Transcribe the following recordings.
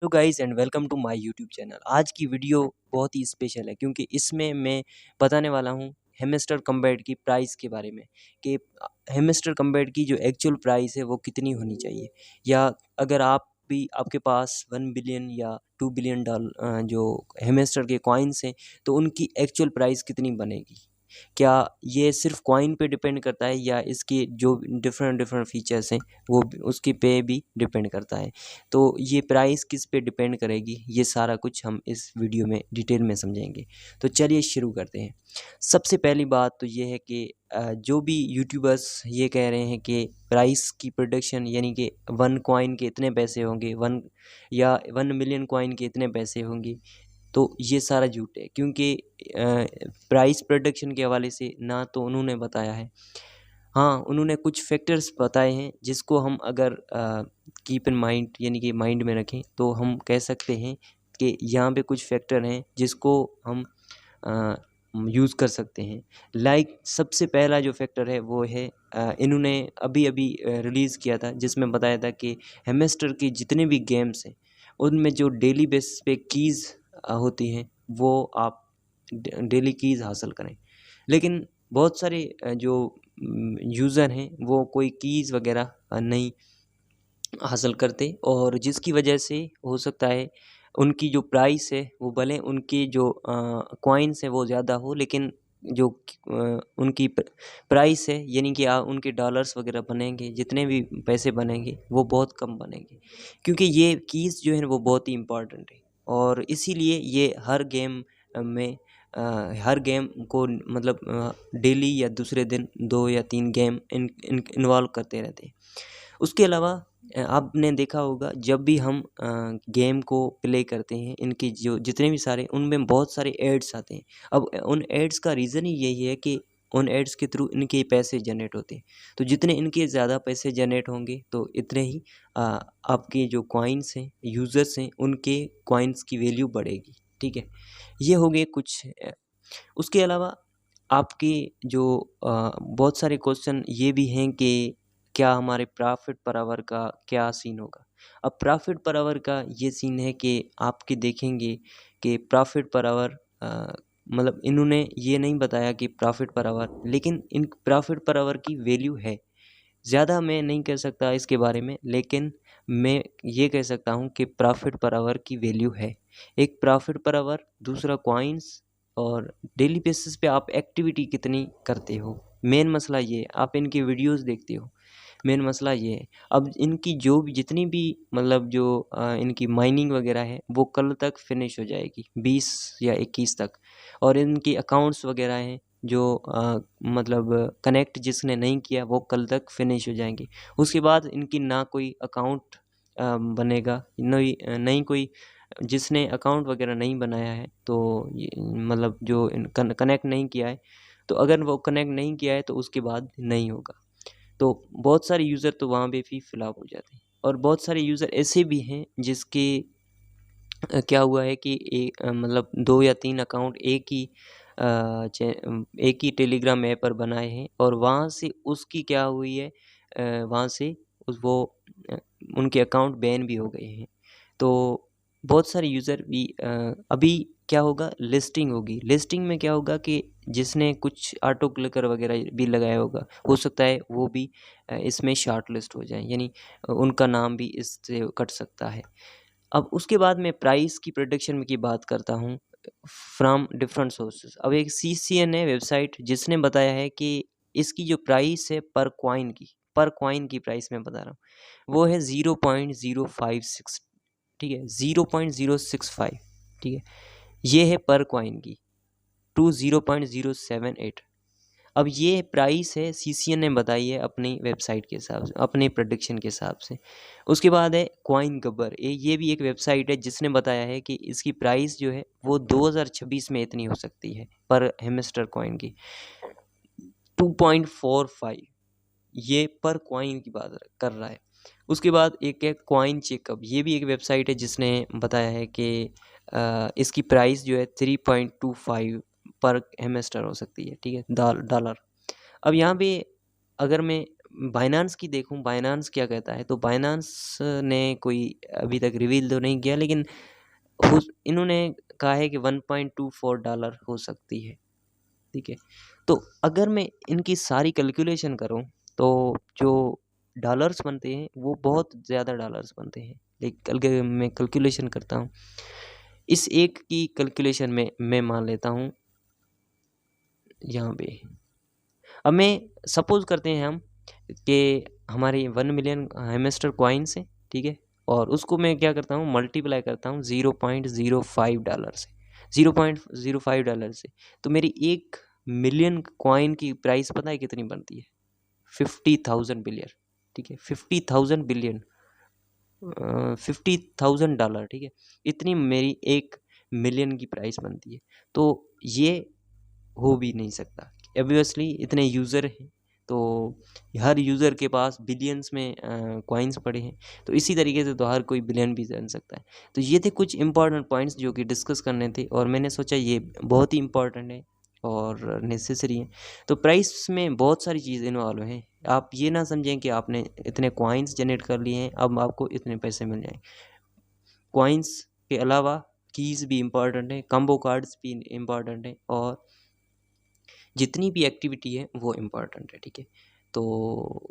Hello guys and welcome to my YouTube channel. आज की video बहुत ही स्पेशल है क्योंकि इसमें मैं बताने वाला हूँ हैमस्टर कॉम्बैट की प्राइस के बारे में कि हैमस्टर कॉम्बैट की जो एक्चुअल प्राइस है वो कितनी होनी चाहिए, या अगर आप भी आपके पास 1 बिलियन या 2 बिलियन डॉलर जो हैमस्टर के कॉइन्स हैं तो उनकी एक्चुअल प्राइस कितनी बनेगी। क्या ये सिर्फ कॉइन पे डिपेंड करता है या इसके जो डिफरेंट डिफरेंट फीचर्स हैं वो उसके पे भी डिपेंड करता है। तो ये प्राइस किस पे डिपेंड करेगी, ये सारा कुछ हम इस वीडियो में डिटेल में समझेंगे। तो चलिए शुरू करते हैं। सबसे पहली बात तो ये है कि जो भी यूट्यूबर्स ये कह रहे हैं कि प्राइस की प्रोडक्शन यानी कि 1 कॉइन के इतने पैसे होंगे, 1 मिलियन कॉइन के इतने पैसे होंगे, तो ये सारा झूठ है क्योंकि प्राइस प्रोडक्शन के हवाले से ना तो उन्होंने बताया है। हाँ, उन्होंने कुछ फैक्टर्स बताए हैं जिसको हम अगर कीप इन माइंड यानी कि माइंड में रखें तो हम कह सकते हैं कि यहाँ पे कुछ फैक्टर हैं जिसको हम यूज़ कर सकते हैं। लाइक सबसे पहला जो फैक्टर है वो है इन्होंने अभी अभी रिलीज़ किया था जिसमें बताया था कि हैमस्टर के जितने भी गेम्स हैं उनमें जो डेली बेसिस पे कीज़ होती हैं वो आप डेली कीज़ हासिल करें। लेकिन बहुत सारे जो यूज़र हैं वो कोई कीज़ वगैरह नहीं हासिल करते, और जिसकी वजह से हो सकता है उनकी जो प्राइस है वो भले उनकी जो कॉइन्स है वो ज़्यादा हो, लेकिन जो उनकी प्राइस है यानी कि उनके डॉलर्स वगैरह बनेंगे, जितने भी पैसे बनेंगे वो बहुत कम बनेंगे क्योंकि ये कीज़ जो है वो बहुत ही इम्पोर्टेंट है। और इसीलिए ये हर गेम में हर गेम को मतलब डेली या दूसरे दिन 2 या 3 गेम इन्वॉल्व करते रहते हैं। उसके अलावा आपने देखा होगा जब भी हम गेम को प्ले करते हैं, इनकी जो जितने भी सारे उनमें बहुत सारे एड्स आते हैं। अब उन एड्स का रीज़न ही यही है कि उन एड्स के थ्रू इनके पैसे जनरेट होते हैं। तो जितने इनके ज़्यादा पैसे जनरेट होंगे तो इतने ही आपके जो कॉइन्स हैं, यूज़र्स हैं, उनके कॉइन्स की वैल्यू बढ़ेगी। ठीक है, ये हो गए कुछ। उसके अलावा आपके जो बहुत सारे क्वेश्चन ये भी हैं कि क्या हमारे प्रॉफिट पर आवर का क्या सीन होगा। अब प्रॉफिट पर आवर का ये सीन है कि आपके देखेंगे कि प्रॉफिट पर आवर मतलब इन्होंने ये नहीं बताया कि प्रॉफिट पर आवर, लेकिन इन प्रॉफिट पर आवर की वैल्यू है। ज़्यादा मैं नहीं कह सकता इसके बारे में, लेकिन मैं ये कह सकता हूँ कि प्रॉफिट पर आवर की वैल्यू है। एक प्रॉफिट पर आवर, दूसरा कॉइन्स, और डेली बेसिस पे आप एक्टिविटी कितनी करते हो। मेन मसला ये है, आप इनकी वीडियोस देखते हो, मेन मसला ये है। अब इनकी जो भी जितनी भी मतलब जो इनकी माइनिंग वगैरह है वो कल तक फिनिश हो जाएगी, 20 या 21 तक। और इनकी अकाउंट्स वगैरह हैं जो मतलब कनेक्ट जिसने नहीं किया वो कल तक फिनिश हो जाएंगे। उसके बाद इनकी ना कोई अकाउंट बनेगा, नहीं कोई जिसने अकाउंट वगैरह नहीं बनाया है तो मतलब जो कनेक्ट नहीं किया है, तो अगर वो कनेक्ट नहीं किया है तो उसके बाद नहीं होगा। तो बहुत सारे यूज़र तो वहाँ पे भी फिलअप हो जाते हैं, और बहुत सारे यूज़र ऐसे भी हैं जिसके क्या हुआ है कि मतलब 2 या 3 अकाउंट एक ही टेलीग्राम ऐप पर बनाए हैं, और वहाँ से उसकी क्या हुई है, वहाँ से अ, उनके अकाउंट बैन भी हो गए हैं। तो बहुत सारे यूज़र भी अभी क्या होगा, लिस्टिंग होगी। लिस्टिंग में क्या होगा कि जिसने कुछ ऑटो क्लिकर वगैरह भी लगाया होगा, हो सकता है वो भी इसमें शॉर्ट लिस्ट हो जाए, यानी उनका नाम भी इससे कट सकता है। अब उसके बाद मैं प्राइस की प्रेडिक्शन की बात करता हूँ फ्रॉम डिफरेंट सोर्सेज। अब एक CCN है वेबसाइट जिसने बताया है कि इसकी जो प्राइस है पर कॉइन की प्राइस मैं बता रहा हूँ वो है 0.056। ठीक है, 0.065। ठीक है, ये है पर कॉइन की टू 0.078। अब ये प्राइस है CCN ने बताई है अपनी वेबसाइट के हिसाब से, अपने प्रेडिक्शन के हिसाब से। उसके बाद है कॉइन गब्बर, ये भी एक वेबसाइट है जिसने बताया है कि इसकी प्राइस जो है वो 2026 में इतनी हो सकती है पर हैमस्टर कॉइन की 2.45। ये पर कॉइन की बात कर रहा है। उसके बाद एक है कॉइन चेकअप, ये भी एक वेबसाइट है जिसने बताया है कि इसकी प्राइस जो है 3.25 पर हेमस्टर हो सकती है। ठीक है, डॉलर। अब यहाँ पे अगर मैं बाइनांस की देखूं बाइनांस क्या कहता है, तो बाइनांस ने कोई अभी तक रिवील तो नहीं किया, लेकिन इन्होंने कहा है कि $1.24 हो सकती है। ठीक है, तो अगर मैं इनकी सारी कैलकुलेशन करूं तो जो डॉलर्स बनते हैं वो बहुत ज़्यादा डॉलर्स बनते हैं। लेकिन मैं कैलकुलेशन करता हूं, इस एक की कैलकुलेशन में मैं मान लेता हूं यहाँ पे। अब मैं सपोज करते हैं हम कि हमारे 1 मिलियन हेमस्टर कॉइन्स हैं, ठीक है, और उसको मैं क्या करता हूँ, मल्टीप्लाई करता हूँ $0.05 से, $0.05 से। तो मेरी 1 मिलियन कॉइन की प्राइस पता है कितनी बनती है? 50,000 बिलियन। ठीक है, 50,000 बिलियन, $50,000। ठीक है, इतनी मेरी 1 मिलियन की प्राइस बनती है। तो ये हो भी नहीं सकता, ऑब्वियसली इतने यूज़र हैं, तो हर यूज़र के पास बिलियंस में कॉइन्स पड़े हैं, तो इसी तरीके से तो हर कोई बिलियन भी जान सकता है। तो ये थे कुछ इंपॉर्टेंट पॉइंट्स जो कि डिस्कस करने थे, और मैंने सोचा ये बहुत ही इंपॉर्टेंट है और नेसेसरी है। तो प्राइस में बहुत सारी चीज़ इन्वॉल्व हैं। आप ये ना समझें कि आपने इतने कॉइन्स जनरेट कर लिए हैं अब आपको इतने पैसे मिल जाएँ। कॉइन्स के अलावा कीज़ भी इम्पॉर्टेंट है, कॉम्बो कार्ड्स भी इम्पॉर्टेंट है, और जितनी भी एक्टिविटी है वो इम्पॉर्टेंट है। ठीक है, तो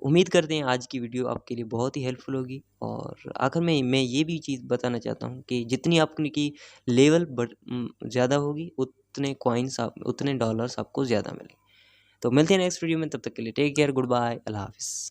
उम्मीद करते हैं आज की वीडियो आपके लिए बहुत ही हेल्पफुल होगी। और आखिर में मैं ये भी चीज़ बताना चाहता हूँ कि जितनी आपकी लेवल ज़्यादा होगी उतने कॉइन्स आप उतने डॉलर्स आपको ज़्यादा मिलेंगे। तो मिलते हैं नेक्स्ट वीडियो में, तब तक के लिए टेक केयर, गुड बाय, अल्लाह हाफिज़।